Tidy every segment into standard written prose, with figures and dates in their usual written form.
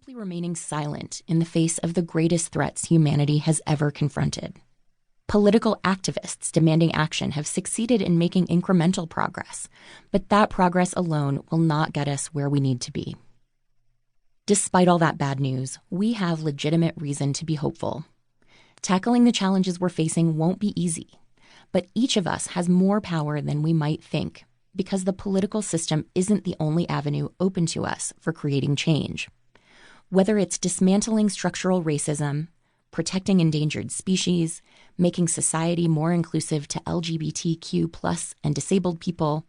simply remaining silent in the face of the greatest threats humanity has ever confronted. Political activists demanding action have succeeded in making incremental progress, but that progress alone will not get us where we need to be. Despite all that bad news, we have legitimate reason to be hopeful. Tackling the challenges we're facing won't be easy, but each of us has more power than we might think, because the political system isn't the only avenue open to us for creating change. Whether it's dismantling structural racism, protecting endangered species, making society more inclusive to LGBTQ+ and disabled people,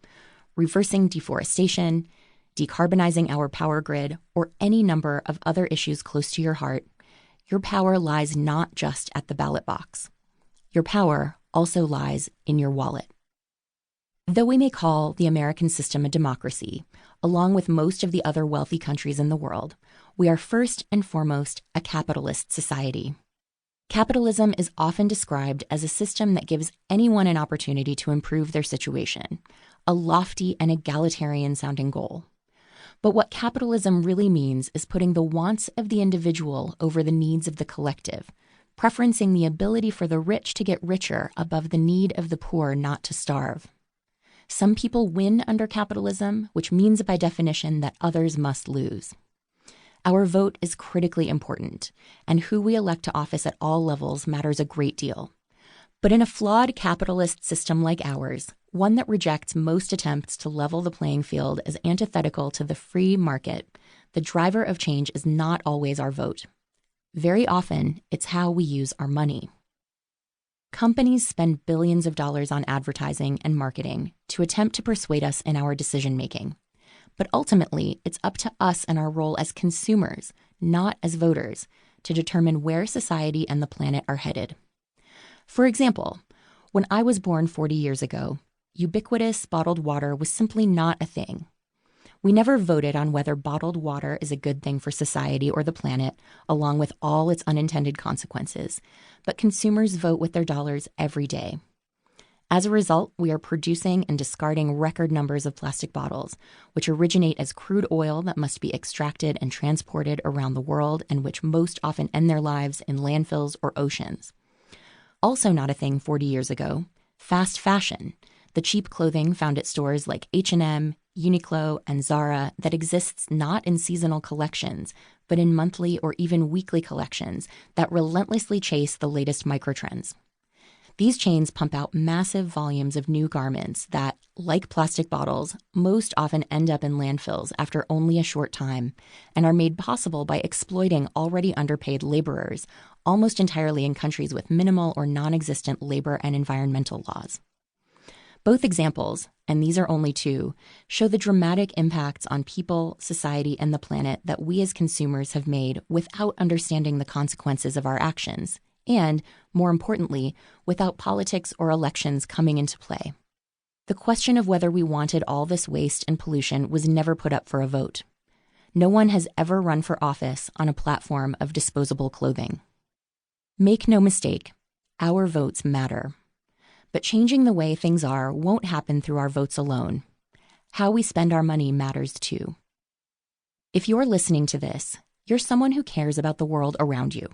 reversing deforestation, decarbonizing our power grid, or any number of other issues close to your heart, your power lies not just at the ballot box. Your power also lies in your wallet. Though we may call the American system a democracy, along with most of the other wealthy countries in the world, we are first and foremost a capitalist society. Capitalism is often described as a system that gives anyone an opportunity to improve their situation, a lofty and egalitarian-sounding goal. But what capitalism really means is putting the wants of the individual over the needs of the collective, preferencing the ability for the rich to get richer above the need of the poor not to starve. Some people win under capitalism, which means by definition that others must lose. Our vote is critically important, and who we elect to office at all levels matters a great deal. But in a flawed capitalist system like ours, one that rejects most attempts to level the playing field as antithetical to the free market, the driver of change is not always our vote. Very often, it's how we use our money. Companies spend billions of dollars on advertising and marketing to attempt to persuade us in our decision-making. But ultimately, it's up to us and our role as consumers, not as voters, to determine where society and the planet are headed. For example, when I was born 40 years ago, ubiquitous bottled water was simply not a thing. We never voted on whether bottled water is a good thing for society or the planet, along with all its unintended consequences, but consumers vote with their dollars every day. As a result, we are producing and discarding record numbers of plastic bottles, which originate as crude oil that must be extracted and transported around the world and which most often end their lives in landfills or oceans. Also not a thing 40 years ago, fast fashion, the cheap clothing found at stores like H&M, Uniqlo, and Zara that exists not in seasonal collections, but in monthly or even weekly collections that relentlessly chase the latest microtrends. These chains pump out massive volumes of new garments that, like plastic bottles, most often end up in landfills after only a short time, and are made possible by exploiting already underpaid laborers, almost entirely in countries with minimal or non-existent labor and environmental laws. Both examples, and these are only two, show the dramatic impacts on people, society, and the planet that we as consumers have made without understanding the consequences of our actions, and, more importantly, without politics or elections coming into play. The question of whether we wanted all this waste and pollution was never put up for a vote. No one has ever run for office on a platform of disposable clothing. Make no mistake, our votes matter. But changing the way things are won't happen through our votes alone. How we spend our money matters too. If you're listening to this, you're someone who cares about the world around you.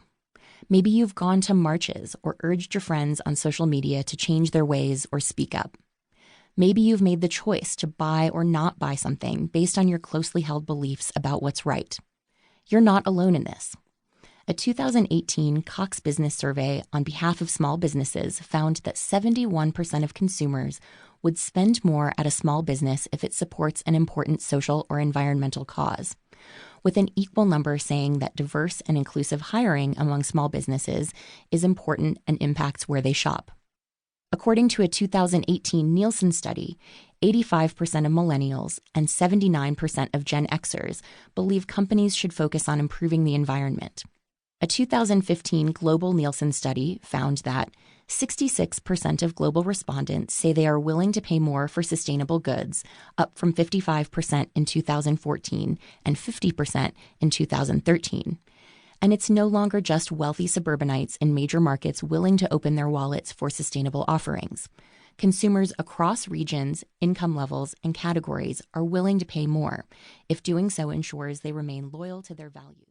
Maybe you've gone to marches or urged your friends on social media to change their ways or speak up. Maybe you've made the choice to buy or not buy something based on your closely held beliefs about what's right. You're not alone in this. A 2018 Cox Business survey on behalf of small businesses found that 71% of consumers would spend more at a small business if it supports an important social or environmental cause, with an equal number saying that diverse and inclusive hiring among small businesses is important and impacts where they shop. According to a 2018 Nielsen study, 85% of millennials and 79% of Gen Xers believe companies should focus on improving the environment. A 2015 global Nielsen study found that 66% of global respondents say they are willing to pay more for sustainable goods, up from 55% in 2014 and 50% in 2013. And it's no longer just wealthy suburbanites in major markets willing to open their wallets for sustainable offerings. Consumers across regions, income levels, and categories are willing to pay more if doing so ensures they remain loyal to their values.